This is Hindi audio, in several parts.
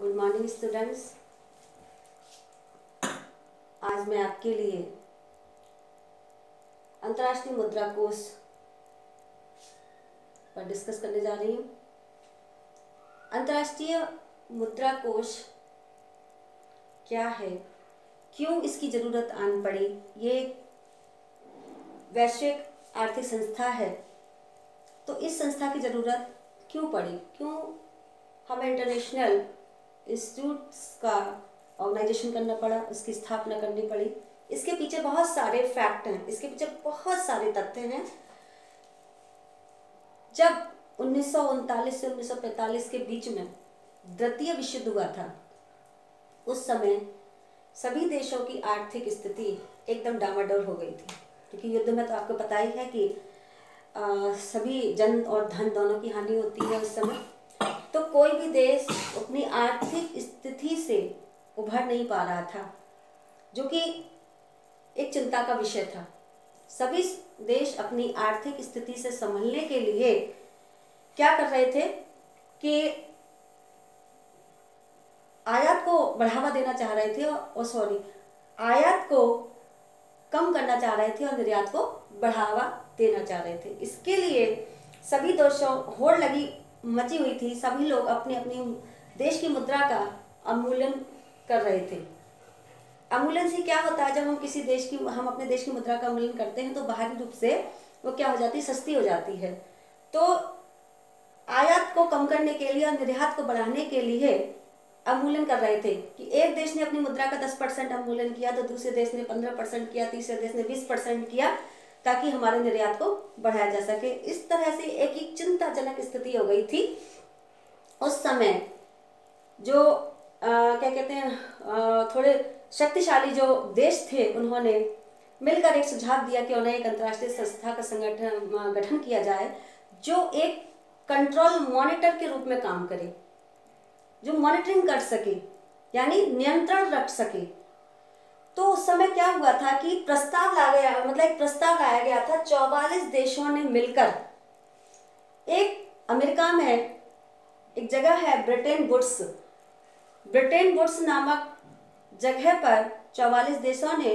Good morning students. आज मैं आपके लिए अंतर्राष्ट्रीय मुद्रा कोष पर डिस्कस करने जा रही हूँ। अंतर्राष्ट्रीय मुद्रा कोष क्या है, क्यों इसकी ज़रूरत आन पड़ी, ये वैश्विक आर्थिक संस्था है, तो इस संस्था की ज़रूरत क्यों पड़ी, क्यों हमें इंटरनेशनल इंस्टीट्यूट्स का ऑर्गेनाइजेशन करना पड़ा, उसकी स्थापना करनी पड़ी। इसके पीछे बहुत सारे फैक्ट हैं, इसके पीछे बहुत सारे तथ्य हैं। जब 1939 से 1945 के बीच में द्वितीय विश्व युद्ध हुआ था, उस समय सभी देशों की आर्थिक स्थिति एकदम डामाडोल हो गई थी, क्योंकि युद्ध में तो आपको पता ही है कि सभी जन और धन दोनों की हानि होती है उस समय। तो कोई भी देश अपनी आर्थिक स्थिति से उभर नहीं पा रहा था, जो कि एक चिंता का विषय था। सभी देश अपनी आर्थिक स्थिति से संभलने के लिए क्या कर रहे थे कि आयात को बढ़ावा देना चाह रहे थे और आयात को कम करना चाह रहे थे और निर्यात को बढ़ावा देना चाह रहे थे। इसके लिए सभी देशों होड़ लगी मची हुई थी। सभी लोग अपनी अपनी देश की मुद्रा का अवमूल्यन कर रहे थे। अवमूल्यन से क्या होता है, जब हम अपने देश की मुद्रा का अवमूल्यन करते हैं तो बाहरी रूप से वो क्या हो जाती है, सस्ती हो जाती है। तो आयात को कम करने के लिए और निर्यात को बढ़ाने के लिए अवमूल्यन कर रहे थे कि एक देश ने अपनी मुद्रा का 10% अवमूल्यन किया तो दूसरे देश ने 15% किया, तीसरे देश ने 20% किया, ताकि हमारे निर्यात को बढ़ाया जा सके। इस तरह से एक चिंताजनक स्थिति हो गई थी उस समय। जो क्या कहते हैं, थोड़े शक्तिशाली जो देश थे, उन्होंने मिलकर एक सुझाव दिया कि उन्हें एक अंतर्राष्ट्रीय संस्था का गठन किया जाए, जो एक कंट्रोल मॉनिटर के रूप में काम करे, जो मॉनिटरिंग कर सके, यानी नियंत्रण रख सके। तो उस समय क्या हुआ था कि एक प्रस्ताव लाया गया था। 44 देशों ने मिलकर, एक अमेरिका में एक जगह है ब्रिटेन वुड्स नामक जगह पर 44 देशों ने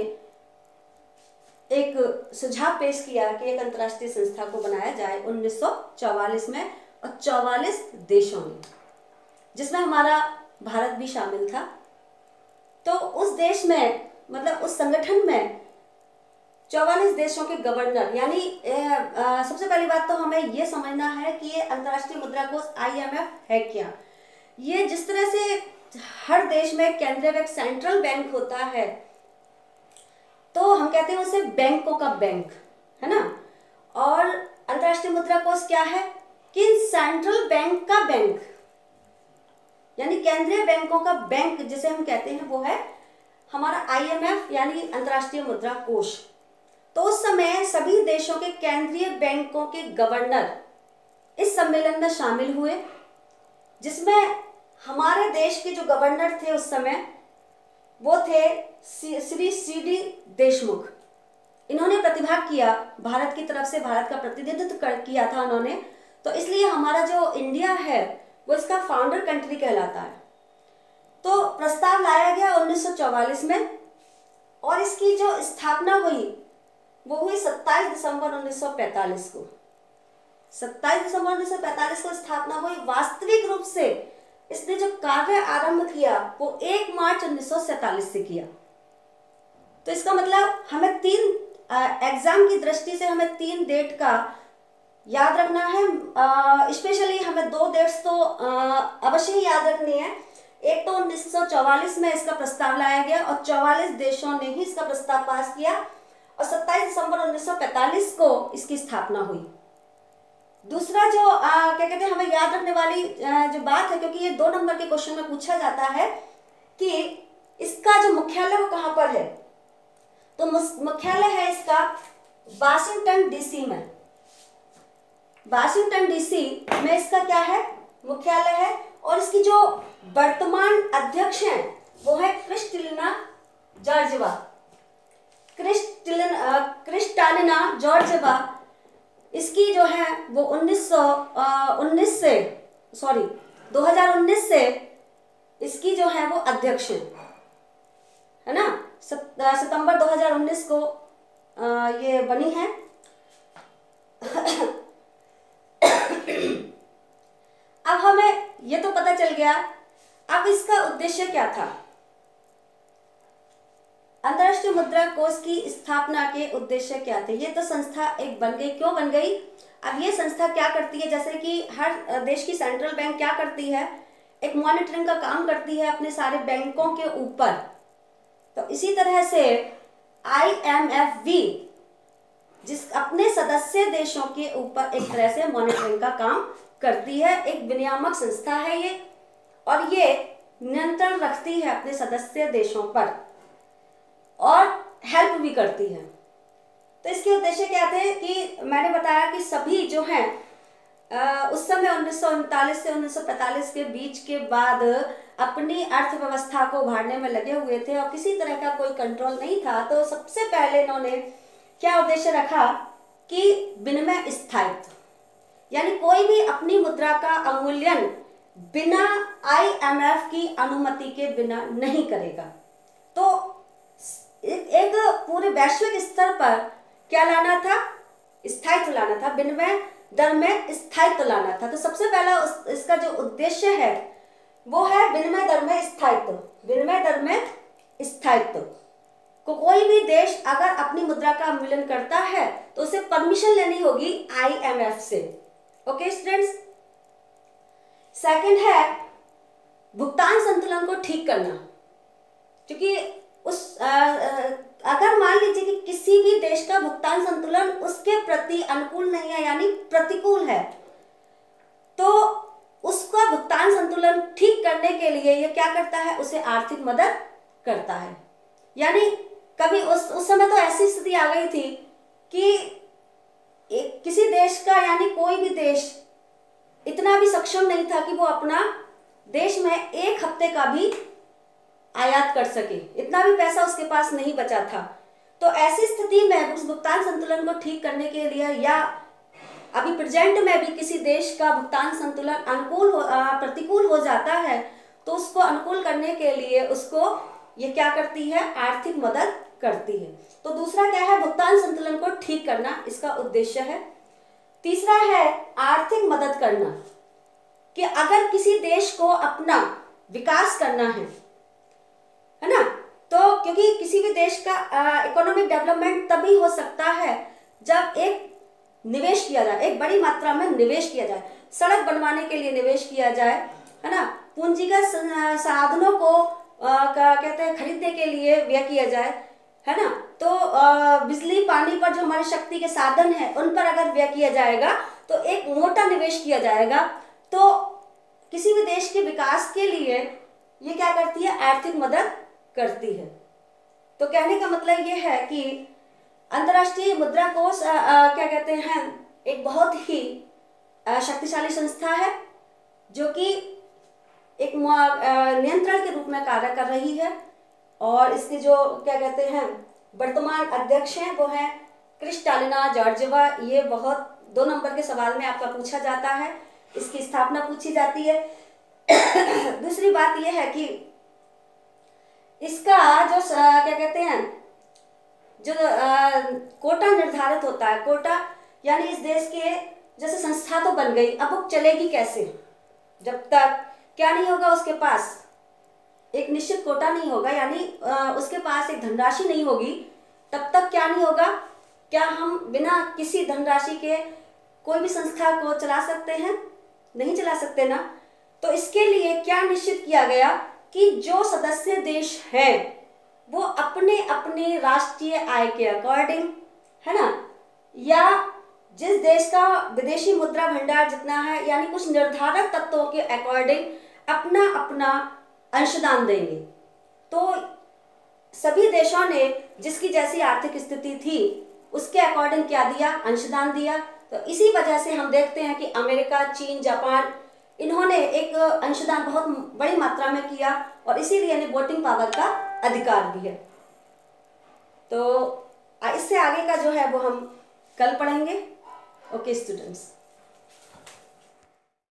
एक सुझाव पेश किया कि एक अंतर्राष्ट्रीय संस्था को बनाया जाए 1944 में, और 44 देशों ने, जिसमें हमारा भारत भी शामिल था। तो उस देश में, मतलब उस संगठन में 44 देशों के गवर्नर, यानी सबसे पहली बात तो हमें ये समझना है कि ये अंतर्राष्ट्रीय मुद्रा कोष IMF है क्या। ये जिस तरह से हर देश में केंद्रीय बैंक, सेंट्रल बैंक होता है, तो हम कहते हैं उसे बैंकों का बैंक, है ना। और अंतर्राष्ट्रीय मुद्रा कोष क्या है कि सेंट्रल बैंक का बैंक, यानी केंद्रीय बैंकों का बैंक जिसे हम कहते हैं, वो है हमारा IMF, यानी अंतर्राष्ट्रीय मुद्रा कोष। तो उस समय सभी देशों के केंद्रीय बैंकों के गवर्नर इस सम्मेलन में शामिल हुए, जिसमें हमारे देश के जो गवर्नर थे उस समय, वो थे श्री CD देशमुख। इन्होंने प्रतिभाग किया, भारत की तरफ से भारत का प्रतिनिधित्व किया था उन्होंने। तो इसलिए हमारा जो इंडिया है वो इसका फाउंडर कंट्री कहलाता है। तो प्रस्ताव लाया गया 1944 में, और इसकी जो स्थापना हुई वो हुई 27 दिसंबर 1945 को। 27 दिसंबर 1945 को स्थापना हुई। वास्तविक रूप से इसने जो कार्य आरंभ किया वो 1 मार्च 1947 से किया। तो इसका मतलब हमें एग्जाम की दृष्टि से हमें 3 डेट का याद रखना है। स्पेशली हमें 2 डेट्स तो अवश्य ही याद रखनी है। एक तो 1944 में इसका प्रस्ताव लाया गया और 44 देशों ने ही इसका प्रस्ताव पास किया, और 27 दिसंबर 1945 को इसकी स्थापना हुई। दूसरा जो क्या कहते हैं, हमें याद रखने वाली जो बात है, क्योंकि ये 2 नंबर के क्वेश्चन में पूछा जाता है कि इसका जो मुख्यालय वो कहाँ पर है। तो मुख्यालय है इसका वाशिंगटन DC में। वाशिंगटन DC में इसका क्या है, मुख्यालय है। और इसकी जो वर्तमान अध्यक्ष हैं वो है क्रिस्टालिना जॉर्जेवा। इसकी जो है वो 2019 से इसकी जो है वो अध्यक्ष है ना। सितंबर 2019 को ये बनी है। अब हमें ये तो पता चल गया, अब इसका उद्देश्य क्या था। अंतर्राष्ट्रीय मुद्रा कोष की स्थापना के उद्देश्य क्या थे। ये तो संस्था एक बन गई, क्यों बन गई। अब ये संस्था क्या करती है, जैसे कि हर देश की सेंट्रल बैंक क्या करती है, एक मॉनिटरिंग का काम करती है अपने सारे बैंकों के ऊपर। तो इसी तरह से IMF भी जिस अपने सदस्य देशों के ऊपर एक तरह से मॉनिटरिंग का काम करती है, एक विनियामक संस्था है ये, और ये नियंत्रण रखती है अपने सदस्य देशों पर और हेल्प भी करती है। तो इसके उद्देश्य क्या थे कि मैंने बताया कि सभी जो हैं उस समय 1939 से 1945 के बीच के बाद अपनी अर्थव्यवस्था को उभारने में लगे हुए थे और किसी तरह का कोई कंट्रोल नहीं था। तो सबसे पहले इन्होंने क्या उद्देश्य रखा कि विनिमय स्थायित्व, यानी कोई भी अपनी मुद्रा का अवमूल्यन बिना IMF की अनुमति के बिना नहीं करेगा। तो एक पूरे वैश्विक स्तर पर क्या लाना था, स्थायित्व लाना था, विनिमय दर में स्थायित्व लाना था। तो सबसे पहला इसका जो उद्देश्य है वो है विनिमय दर में स्थायित्व। विनिमय दर में स्थायित्व को कोई भी देश अगर अपनी मुद्रा का अवमूल्यन करता है तो उसे परमिशन लेनी होगी IMF से। Okay students. सेकंड है भुगतान संतुलन को ठीक करना, क्योंकि अगर मान लीजिए कि किसी भी देश का भुगतान संतुलन उसके प्रति अनुकूल नहीं है यानी प्रतिकूल है, तो उसका भुगतान संतुलन ठीक करने के लिए ये क्या करता है, उसे आर्थिक मदद करता है। यानी कभी उस समय तो ऐसी स्थिति आ गई थी कि किसी देश का यानी कोई भी देश इतना भी सक्षम नहीं था कि वो अपना देश में एक हफ्ते का भी आयात कर सके, इतना भी पैसा उसके पास नहीं बचा था। तो ऐसी स्थिति में उस भुगतान संतुलन को ठीक करने के लिए या अभी प्रेजेंट में भी किसी देश का भुगतान संतुलन प्रतिकूल हो जाता है तो उसको अनुकूल करने के लिए उसको ये क्या करती है, आर्थिक मदद करती है। तो दूसरा क्या है, भुगतान संतुलन को ठीक करना इसका उद्देश्य है। तीसरा है आर्थिक मदद करना, कि अगर किसी देश को अपना विकास करना है ना, तो क्योंकि किसी भी देश का इकोनॉमिक डेवलपमेंट तभी हो सकता है जब एक निवेश किया जाए, एक बड़ी मात्रा में निवेश किया जाए, सड़क बनवाने के लिए निवेश किया जाए, है ना, पूंजीगत साधनों को कहते हैं खरीदने के लिए व्यय किया जाए, है ना, तो बिजली पानी पर जो हमारी शक्ति के साधन है उन पर अगर व्यय किया जाएगा तो एक मोटा निवेश किया जाएगा, तो किसी भी देश के विकास के लिए ये क्या करती है, आर्थिक मदद करती है। तो कहने का मतलब ये है कि अंतर्राष्ट्रीय मुद्रा कोष क्या कहते हैं, एक बहुत ही शक्तिशाली संस्था है जो कि एक नियंत्रण के रूप में कार्य कर रही है। और इसके जो क्या कहते हैं वर्तमान अध्यक्ष हैं वो हैं क्रिस्टालिना जॉर्जिवा। ये बहुत 2 नंबर के सवाल में आपका पूछा जाता है, इसकी स्थापना पूछी जाती है। दूसरी बात यह है कि इसका जो क्या कहते हैं जो कोटा निर्धारित होता है, कोटा यानी इस देश के जैसे संस्था तो बन गई, अब वो चलेगी कैसे, जब तक क्या नहीं होगा उसके पास एक निश्चित कोटा नहीं होगा, यानी उसके पास एक धनराशि नहीं होगी, तब तक क्या नहीं होगा, क्या हम बिना किसी धनराशि के कोई भी संस्था को चला सकते हैं, नहीं चला सकते ना। तो इसके लिए क्या निश्चित किया गया कि जो सदस्य देश हैं वो अपने अपने राष्ट्रीय आय के अकॉर्डिंग, है ना, या जिस देश का विदेशी मुद्रा भंडार जितना है यानी कुछ निर्धारक तत्वों के अकॉर्डिंग अपना अपना अंशदान देंगे। तो सभी देशों ने जिसकी जैसी आर्थिक स्थिति थी उसके अकॉर्डिंग क्या दिया, अंशदान दिया। तो इसी वजह से हम देखते हैं कि अमेरिका, चीन, जापान इन्होंने एक अंशदान बहुत बड़ी मात्रा में किया और इसीलिए इन्हें वोटिंग पावर का अधिकार भी है। तो इससे आगे का जो है वो हम कल पढ़ेंगे। Okay students.